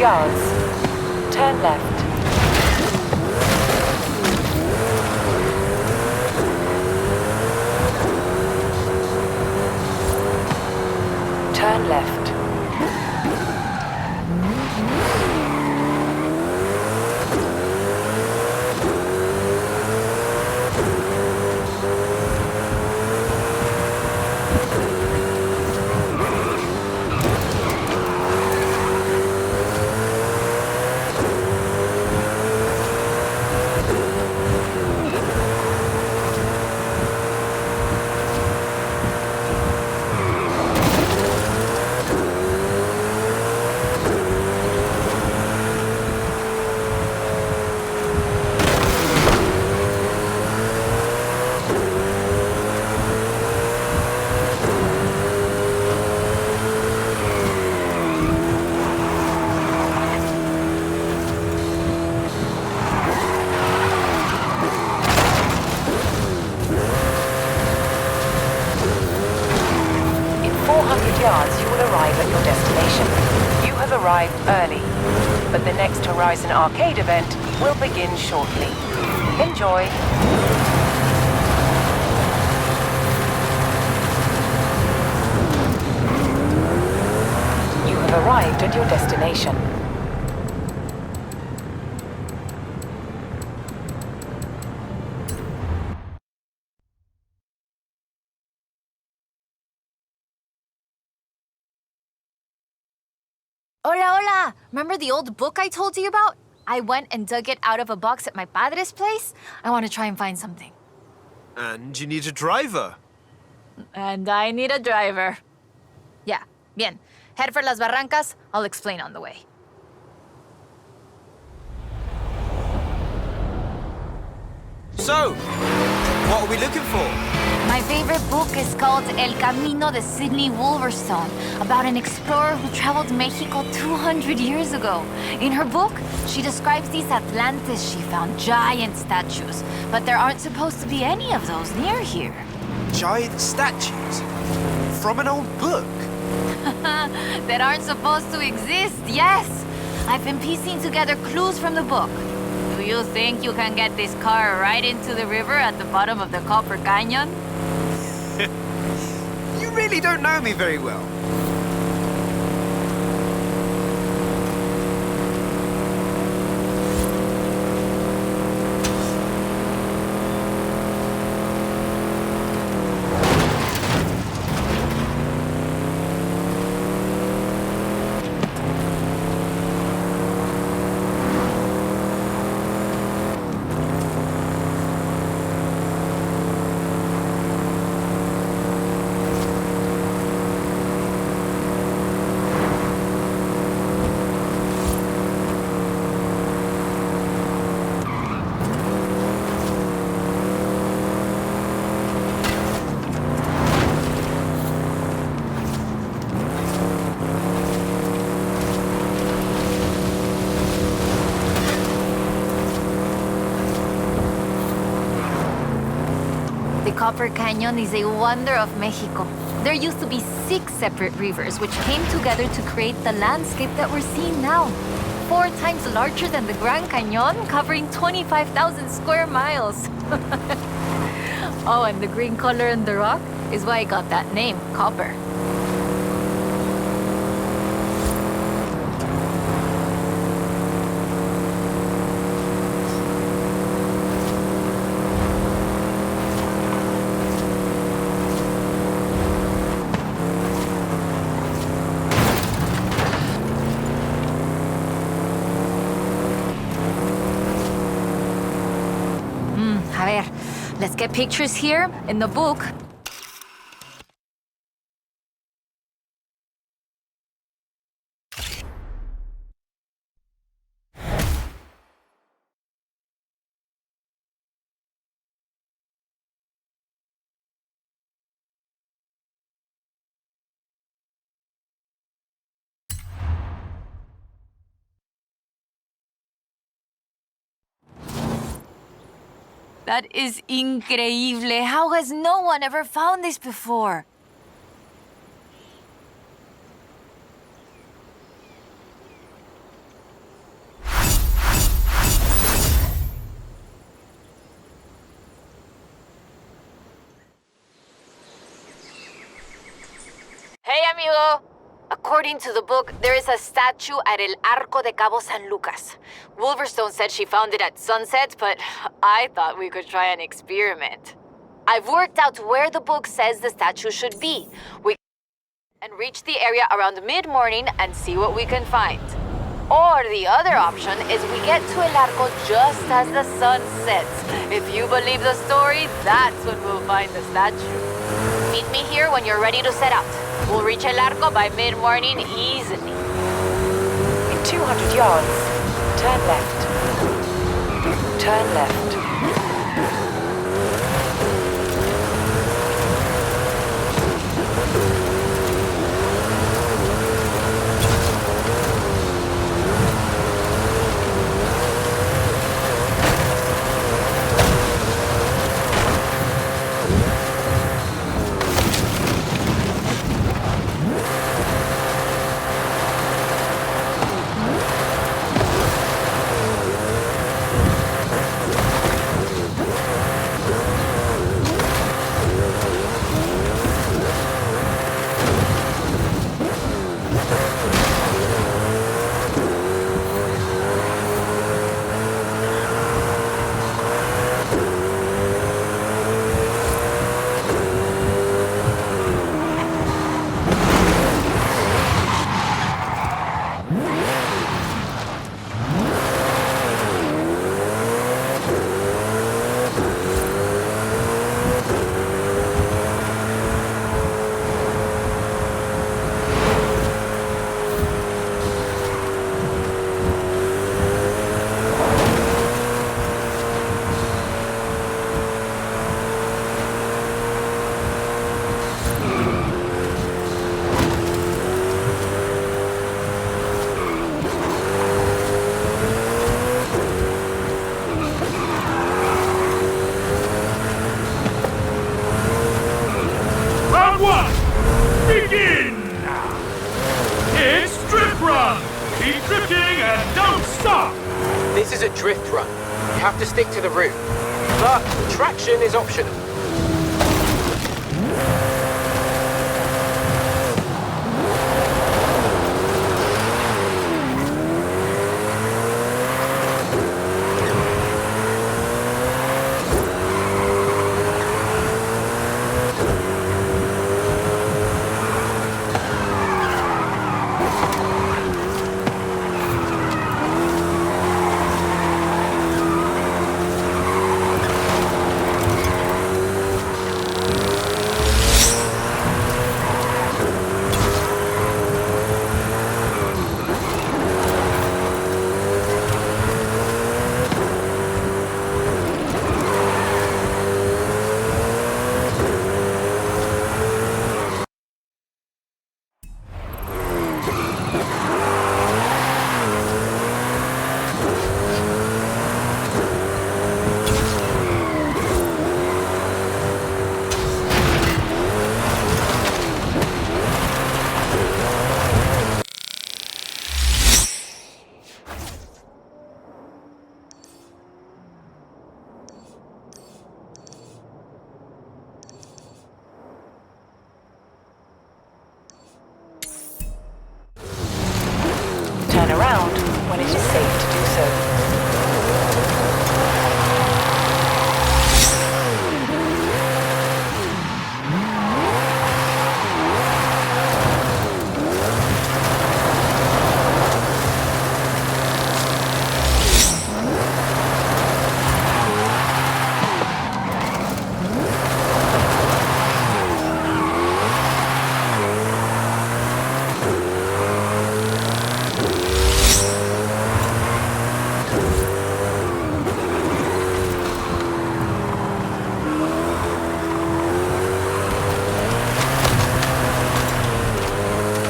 yards. Turn left. Turn left. Yards, you will arrive at your destination. You have arrived early, but the next Horizon arcade event will begin shortly. Enjoy! You have arrived at your destination. Hola, hola! Remember the old book I told you about? I went and dug it out of a box at my padre's place. I want to try and find something. And you need a driver. And I need a driver. Yeah, bien. Head for Las Barrancas. I'll explain on the way. So, what are we looking for? My favorite book is called El Camino de Sidney Wolverstone, about an explorer who traveled Mexico 200 years ago. In her book, she describes these Atlantes she found, giant statues, but there aren't supposed to be any of those near here. Giant statues? From an old book? That aren't supposed to exist, yes! I've been piecing together clues from the book. Do you think you can get this car right into the river at the bottom of the Copper Canyon? You really don't know me very well. The Copper Canyon is a wonder of Mexico. There used to be 6 separate rivers which came together to create the landscape that we're seeing now. 4 times larger than the Grand Canyon, covering 25,000 square miles. Oh, and the green color in the rock is why I got that name, copper. A ver, let's get pictures here in the book. That is increíble. How has no one ever found this before? amigo. According to the book, there is a statue at El Arco de Cabo San Lucas. Wolverstone said she found it at sunset, but I thought we could try an experiment. I've worked out where the book says the statue should be. We can reach the area around mid-morning and see what we can find. Or the other option is we get to El Arco just as the sun sets. If you believe the story, that's when we'll find the statue. Meet me here when you're ready to set out. We'll reach El Arco by mid-morning easily. In 200 yards, turn left. Turn left. This is a drift run. You have to stick to the route. But traction is optional. Turn around when it is safe to do so.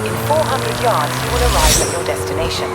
In 400 yards, you will arrive at your destination.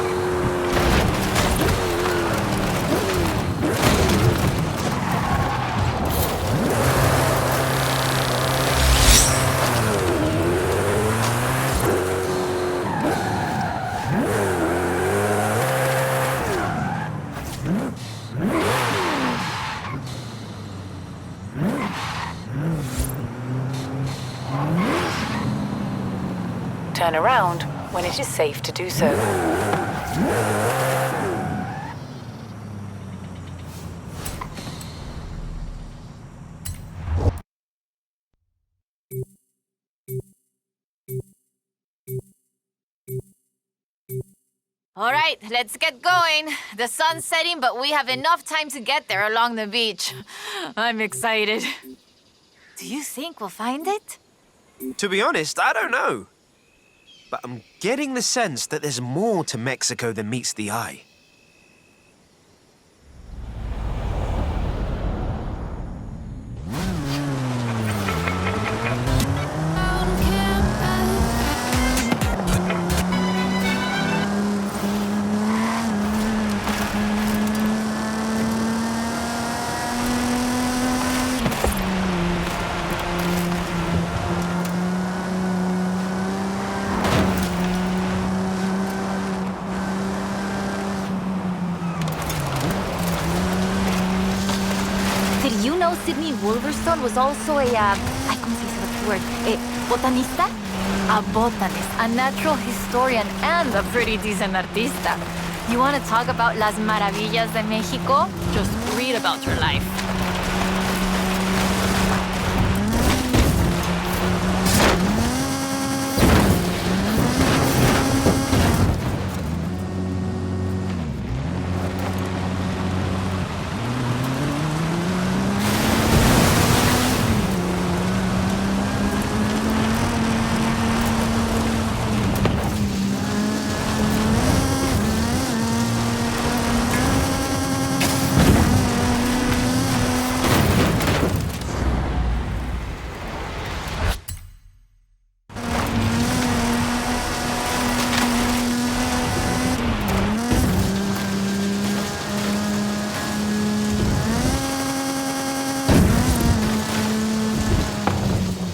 turn around when it is safe to do so. All right, let's get going. The sun's setting, but we have enough time to get there along the beach. I'm excited. Do you think we'll find it? To be honest, I don't know. But I'm getting the sense that there's more to Mexico than meets the eye. Did you know Sidney Wolverstone was also a, ay, ¿cómo se dice the word? A botanista? A botanist, a natural historian, and a pretty decent artista. You want to talk about las maravillas de Mexico? Just read about her life.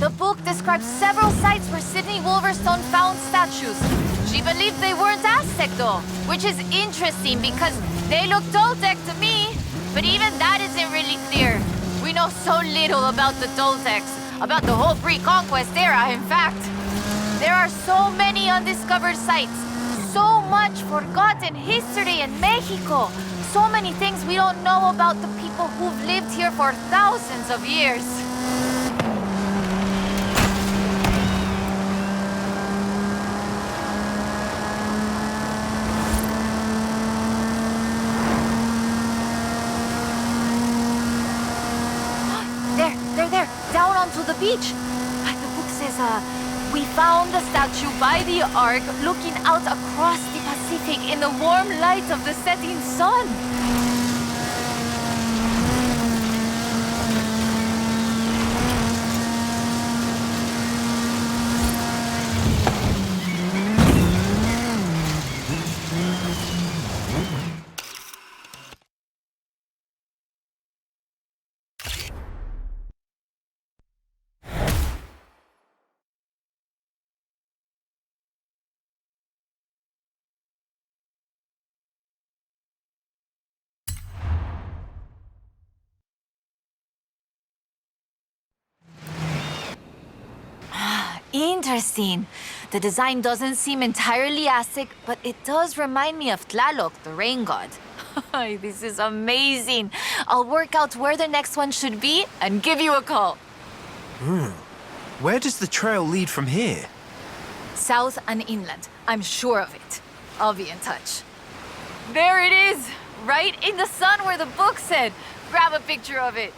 The book describes several sites where Sidney Wolverstone found statues. She believed they weren't Aztec though, which is interesting because they look Toltec to me. But even that isn't really clear. We know so little about the Toltecs, about the whole pre-conquest era, in fact. There are so many undiscovered sites, so much forgotten history in Mexico, so many things we don't know about the people who've lived here for thousands of years. There, down onto the beach. The book says, we found the statue by the Ark looking out across the Pacific in the warm light of the setting sun. Interesting. The design doesn't seem entirely Aztec, but it does remind me of Tlaloc, the rain god. This is amazing. I'll work out where the next one should be and give you a call. Where does the trail lead from here? South and inland. I'm sure of it. I'll be in touch. There it is! Right in the sun where the book said. Grab a picture of it.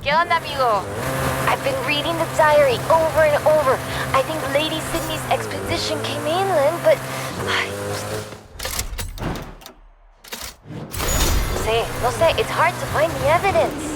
¿Qué onda, amigo? I've been reading the diary over and over. I think Lady Sydney's expedition came inland, but... No sé, it's hard to find the evidence.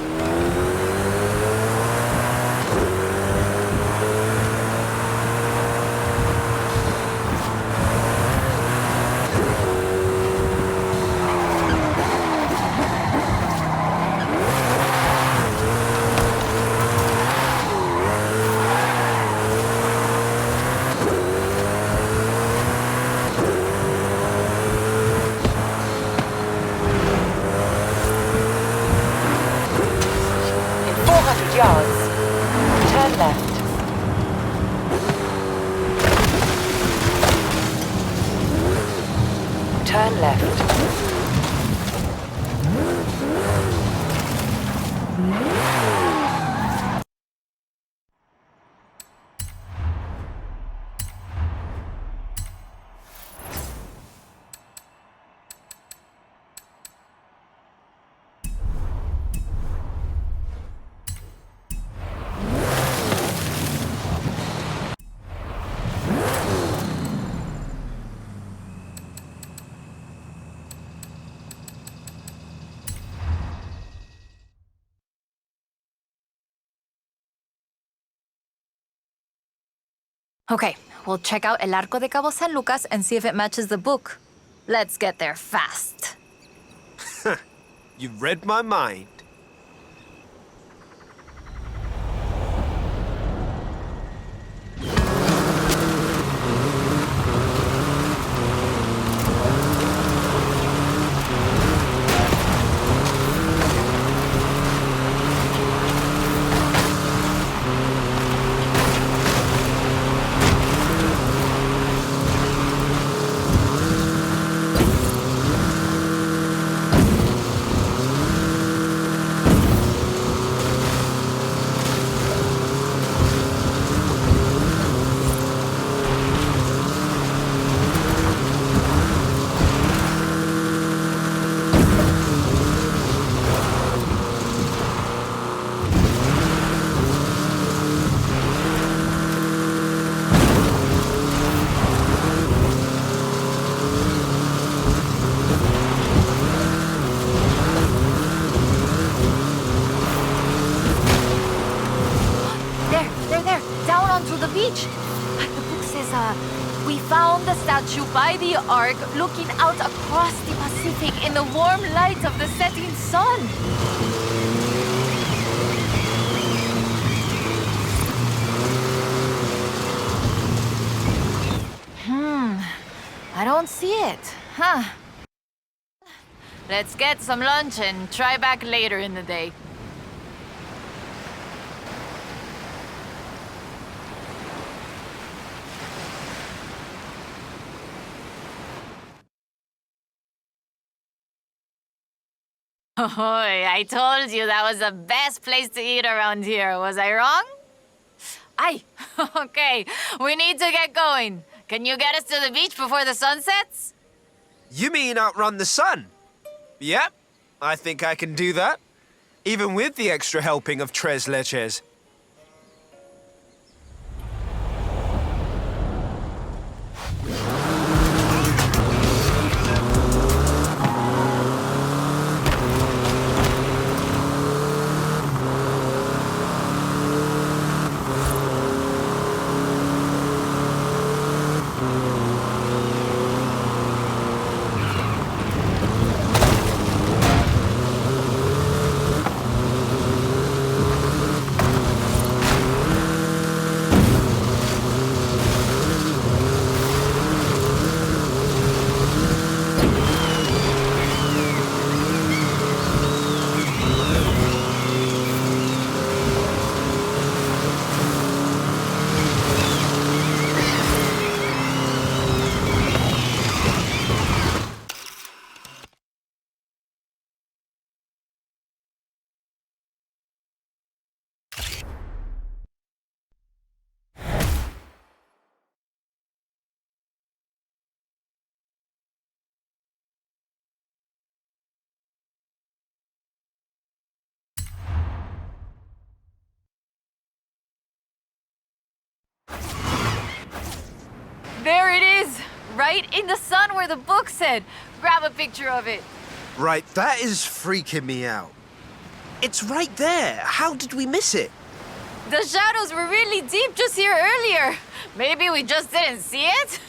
Okay, we'll check out El Arco de Cabo San Lucas and see if it matches the book. Let's get there fast. You read my mind. There, down onto the beach. The book says, we found the statue by the Ark looking out across the Pacific in the warm light of the setting sun. I don't see it, huh? Let's get some lunch and try back later in the day. Oh, I told you that was the best place to eat around here. Was I wrong? Aye. Okay, we need to get going. Can you get us to the beach before the sun sets? You mean outrun the sun? Yep, I think I can do that. Even with the extra helping of tres leches. There it is! Right in the sun where the book said. Grab a picture of it. Right, that is freaking me out. It's right there. How did we miss it? The shadows were really deep just here earlier. Maybe we just didn't see it?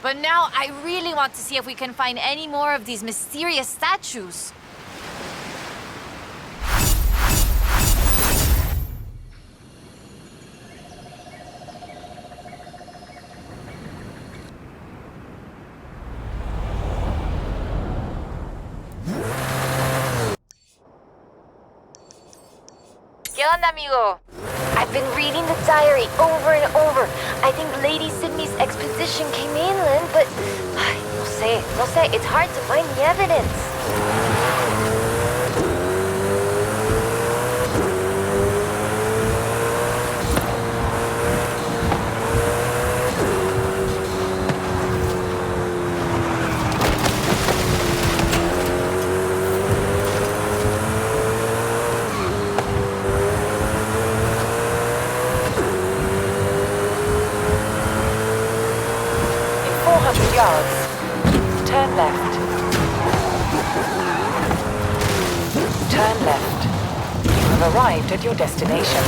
But now I really want to see if we can find any more of these mysterious statues. ¿Qué onda, amigo? I've been reading the diary over and over. I think Lady Sydney's expedition came inland, but no sé, it's hard to find the evidence. Yards. Turn left. Turn left. You have arrived at your destination.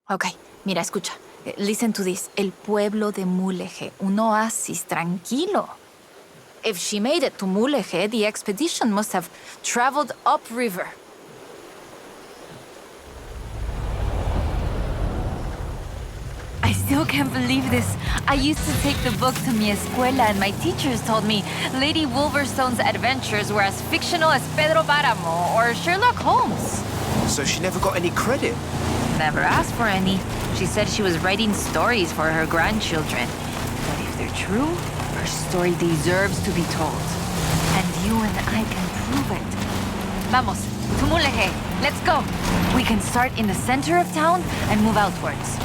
Okay, mira, escucha. Listen to this. El pueblo de Mulegé, un oasis tranquilo. If she made it to Mulegé, the expedition must have traveled upriver. I still can't believe this. I used to take the book to mi escuela and my teachers told me Lady Wolverstone's adventures were as fictional as Pedro Páramo or Sherlock Holmes. So she never got any credit. Never asked for any. She said she was writing stories for her grandchildren. But if they're true, her story deserves to be told. And you and I can prove it. Vamos, to Mulegé. Let's go. We can start in the center of town and move outwards.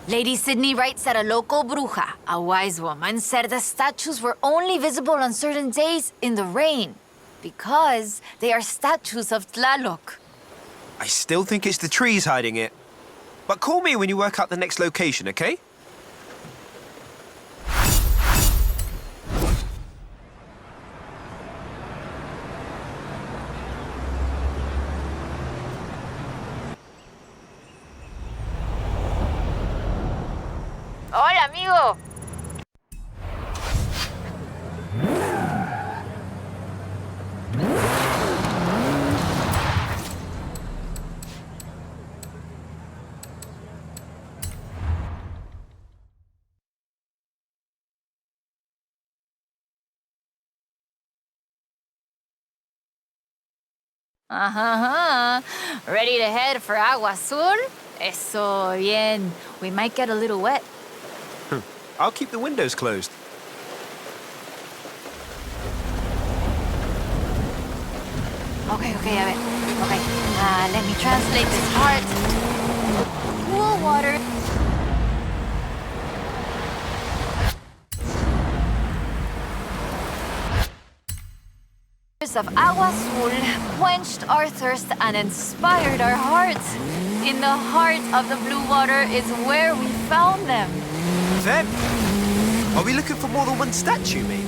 Lady Sydney writes that a local bruja, a wise woman, said the statues were only visible on certain days in the rain because they are statues of Tlaloc. I still think it's the trees hiding it. But call me when you work out the next location, okay? Hola, amigo. Ready to head for Agua Azul? Eso, bien. We might get a little wet. I'll keep the windows closed. Okay, a ver. Okay, let me translate this part. Cool water. Of Agua Azul quenched our thirst and inspired our hearts. In the heart of the blue water is where we found them. Them? Are we looking for more than one statue, maybe?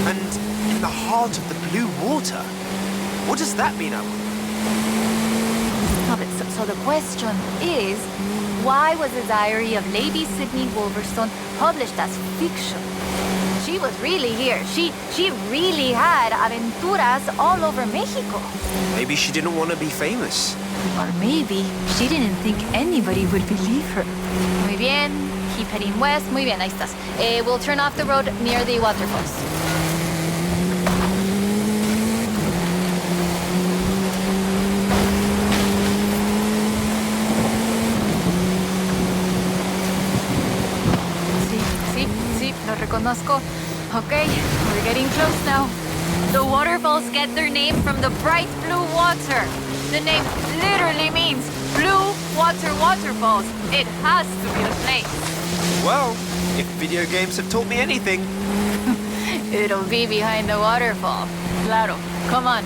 And in the heart of the blue water? What does that mean, Alan? So the question is, why was the diary of Lady Sydney Wolverstone published as fiction? She was really here. She really had aventuras all over Mexico. Maybe she didn't want to be famous. Or maybe she didn't think anybody would believe her. Muy bien. Keep heading west. Muy bien, ahí estás. We'll turn off the road near the waterfalls. Sí, lo reconozco. Okay, we're getting close now. The waterfalls get their name from the bright blue water. The name literally means blue water waterfalls. It has to be the place. Well, if video games have taught me anything. It'll be behind the waterfall. Claro, come on.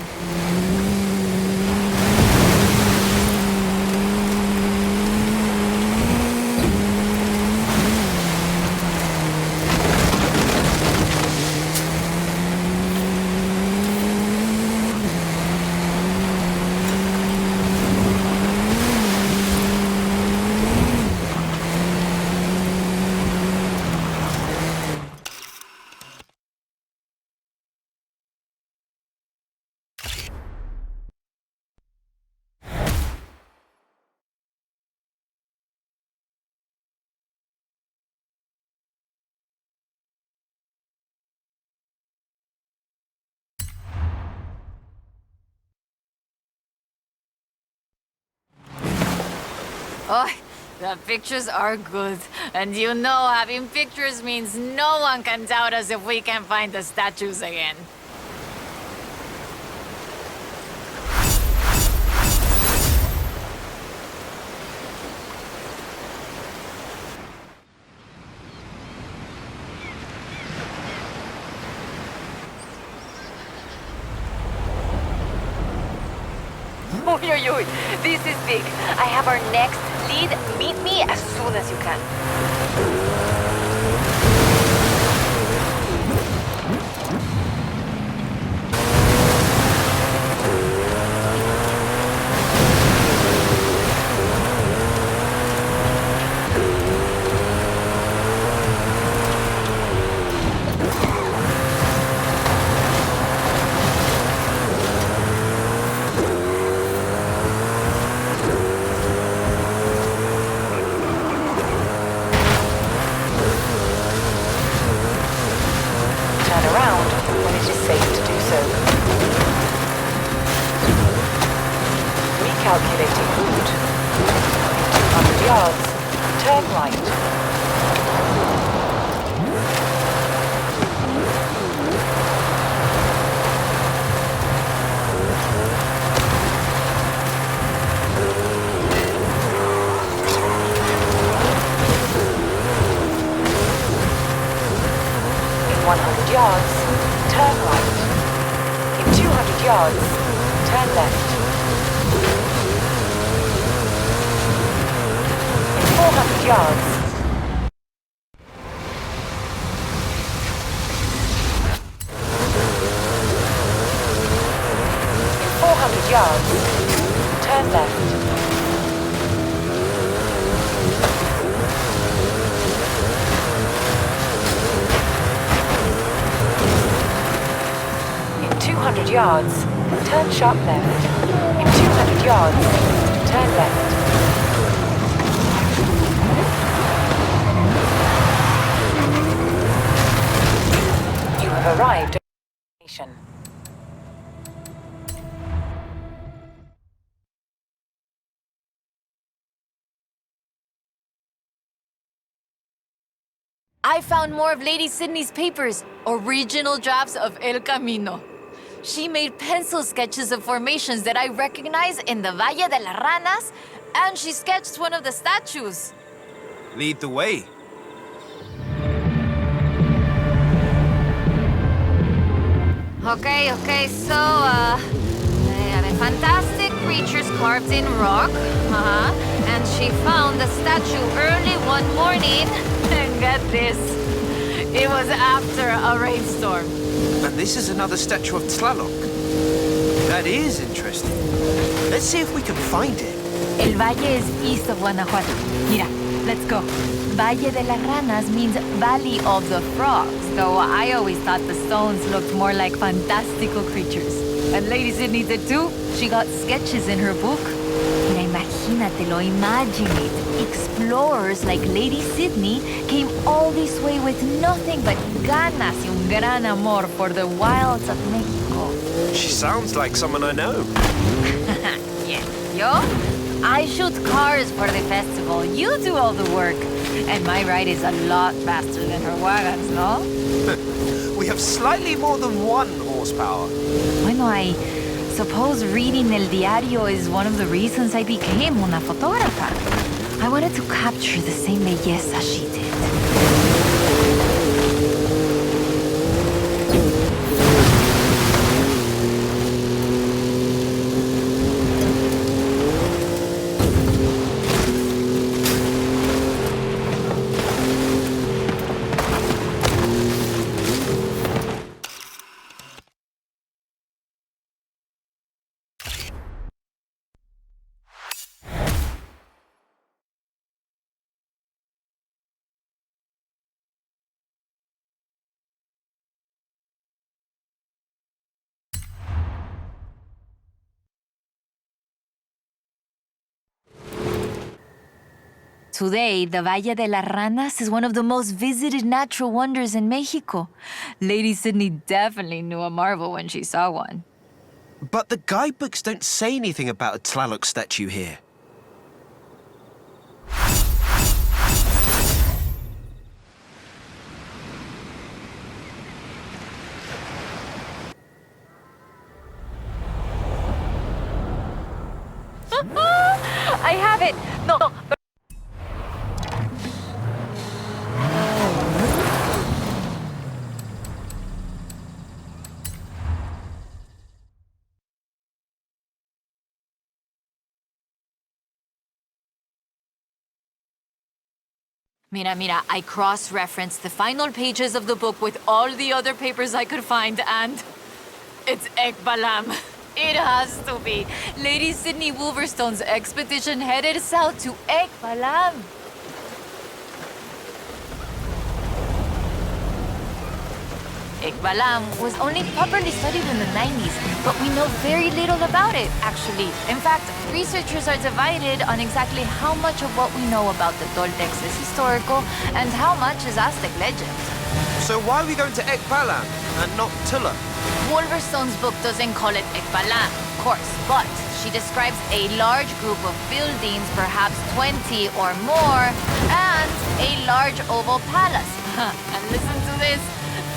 Oh, the pictures are good. And you know having pictures means no one can doubt us if we can find the statues again. Uy, uy, uy. This is big. I have our next lead. Meet me as soon as you can. Turn around when it is safe to do so. Recalculating route. 200 yards. Turn right. In 100 yards, turn right. In 200 yards, turn left. In 400 yards, in 400 yards, turn left. In 200 yards, turn sharp left. In 200 yards, turn left. You have arrived at your destination. I found more of Lady Sydney's papers, original drafts of El Camino. She made pencil sketches of formations that I recognize in the Valle de las Ranas, and she sketched one of the statues. Lead the way. Okay, so, they have a fantastic creatures carved in rock, and she found the statue early one morning, and get this, it was after a rainstorm. And this is another statue of Tlaloc. That is interesting. Let's see if we can find it. El Valle is east of Guanajuato. Mira, let's go. Valle de las Ranas means Valley of the Frogs, though I always thought the stones looked more like fantastical creatures. And Lady Sydney did too. She got sketches in her book. Mira, imagínatelo, imagine it. Explorers like Lady Sydney came all this way with nothing but ganas y un gran amor for the wilds of Mexico. She sounds like someone I know. Yeah. Yo? I shoot cars for the festival. You do all the work. And my ride is a lot faster than her wagons, no? We have slightly more than 1 horsepower. Bueno, I suppose reading El Diario is one of the reasons I became una fotógrafa. I wanted to capture the same belleza she did. Today, the Valle de las Ranas is one of the most visited natural wonders in Mexico. Lady Sydney definitely knew a marvel when she saw one. But the guidebooks don't say anything about a Tlaloc statue here. I have it! No, but... Mira, I cross-referenced the final pages of the book with all the other papers I could find, and... it's Ekbalam. It has to be. Lady Sydney Wolverstone's expedition headed south to Ekbalam. Ekbalam was only properly studied in the 90s, but we know very little about it, actually. In fact, researchers are divided on exactly how much of what we know about the Toltecs is historical and how much is Aztec legend. So why are we going to Ekbalam and not Tula? Wolverstone's book doesn't call it Ekbalam, of course, but she describes a large group of buildings, perhaps 20 or more, and a large oval palace. And listen to this.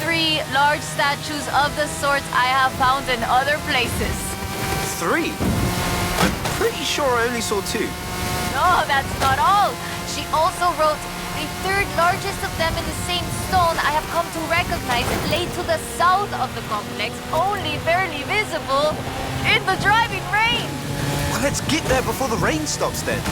3 large statues of the sort I have found in other places. 3? I'm pretty sure I only saw 2. No, that's not all. She also wrote, the 3rd largest of them in the same stone I have come to recognize lay to the south of the complex, only barely visible in the driving rain. Well, let's get there before the rain stops then.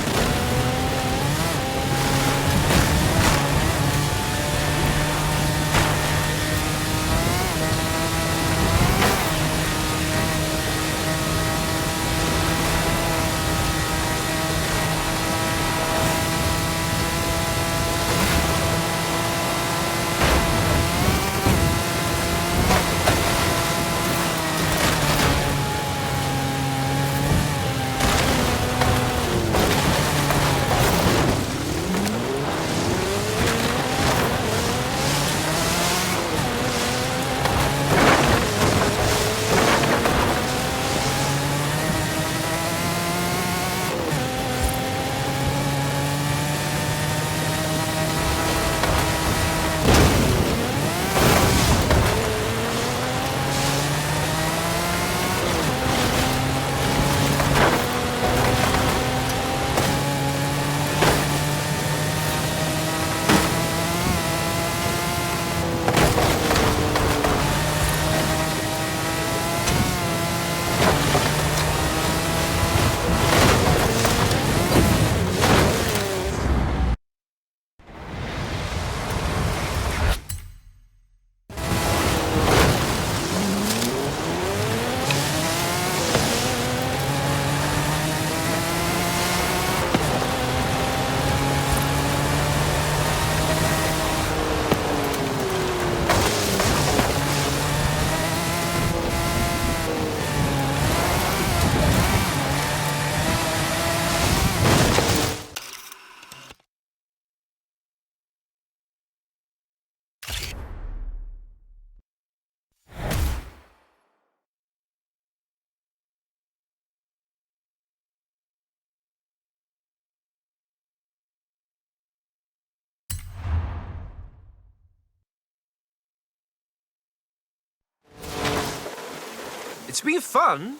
It's been fun,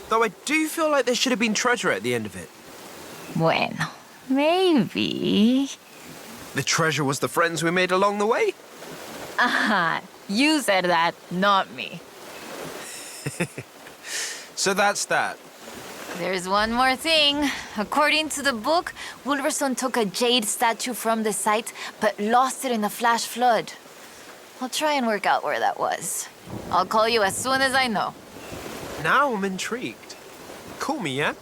though I do feel like there should have been treasure at the end of it. Bueno, maybe... The treasure was the friends we made along the way? Aha, you said that, not me. So that's that. There's one more thing. According to the book, Wolverstone took a jade statue from the site, but lost it in the flash flood. I'll try and work out where that was. I'll call you as soon as I know. Now I'm intrigued. Call me, yeah?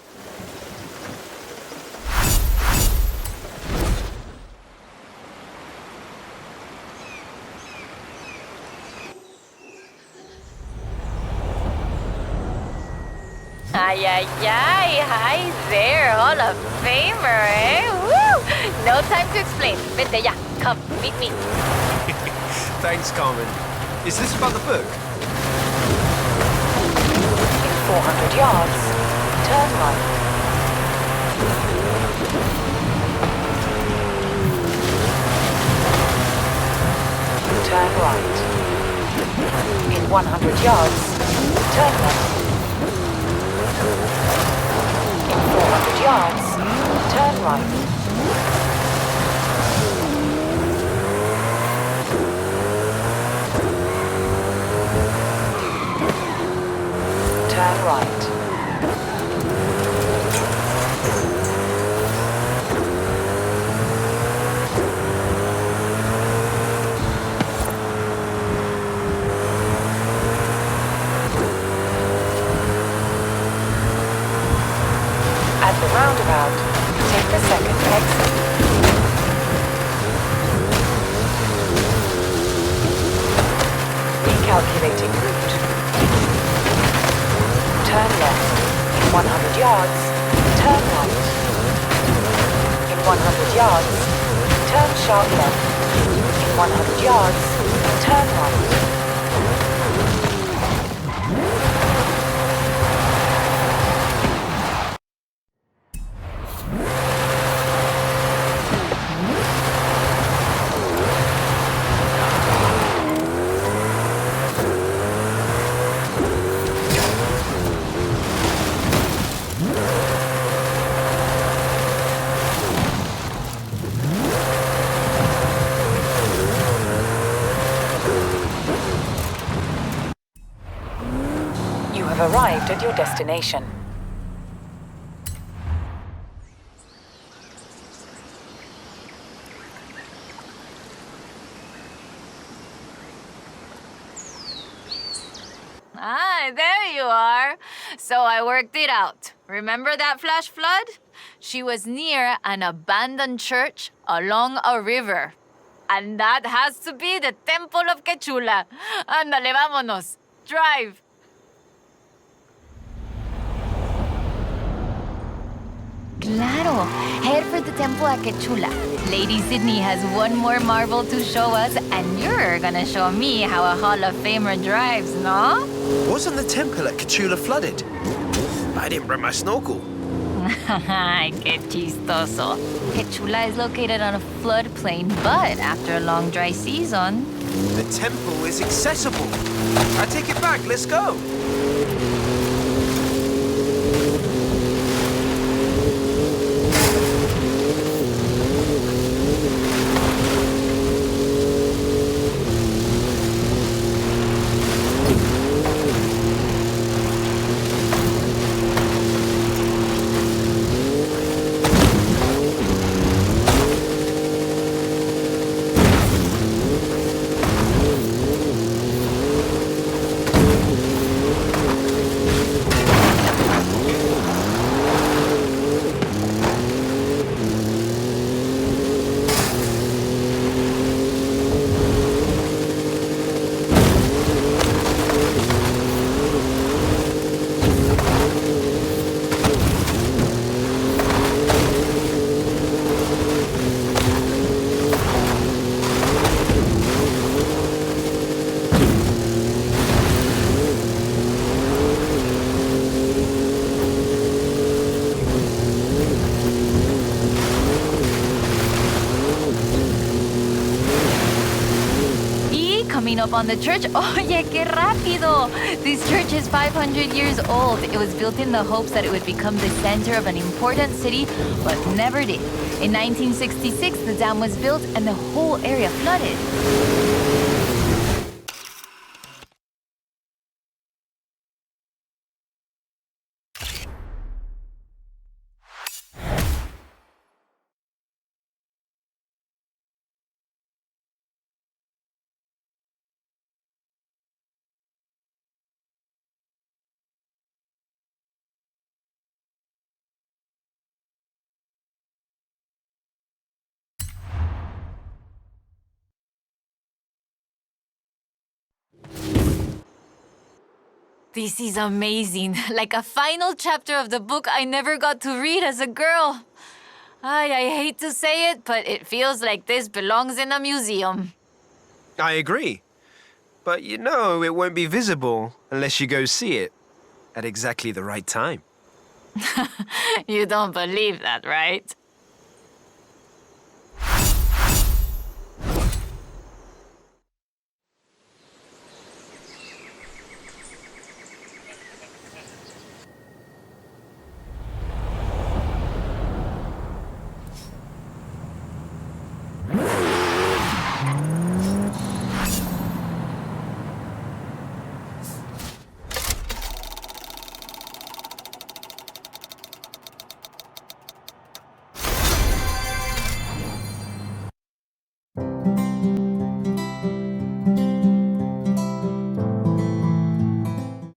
Ay, ay, ay. Hi there, Hall of Famer, eh? Woo! No time to explain. Vete ya. Come, meet me. Thanks, Carmen. Is this about the book? In 400 yards, turn right. Turn right. In 100 yards, turn left. In 400 yards, Turn right. Turn right. At the roundabout, take the second exit. Recalculating route. Turn left. In 100 yards, turn right. In 100 yards, turn sharp left. In 100 yards, turn right. You have arrived at your destination. Ah, there you are. So I worked it out. Remember that flash flood? She was near an abandoned church along a river. And that has to be the Temple of Quechula. Ándale, vámonos. Drive. Claro. Head for the temple at Quechula. Lady Sydney has one more marvel to show us, and you're gonna show me how a Hall of Famer drives, no? Wasn't the temple at Quechula flooded? I didn't bring my snorkel. Qué chistoso. Quechula is located on a floodplain, but after a long dry season... The temple is accessible. I take it back, let's go. Coming up on the church. Oye, qué rápido! This church is 500 years old. It was built in the hopes that it would become the center of an important city, but never did. In 1966, the dam was built and the whole area flooded. This is amazing. Like a final chapter of the book I never got to read as a girl. I hate to say it, but it feels like this belongs in a museum. I agree. But you know it won't be visible unless you go see it at exactly the right time. You don't believe that, right?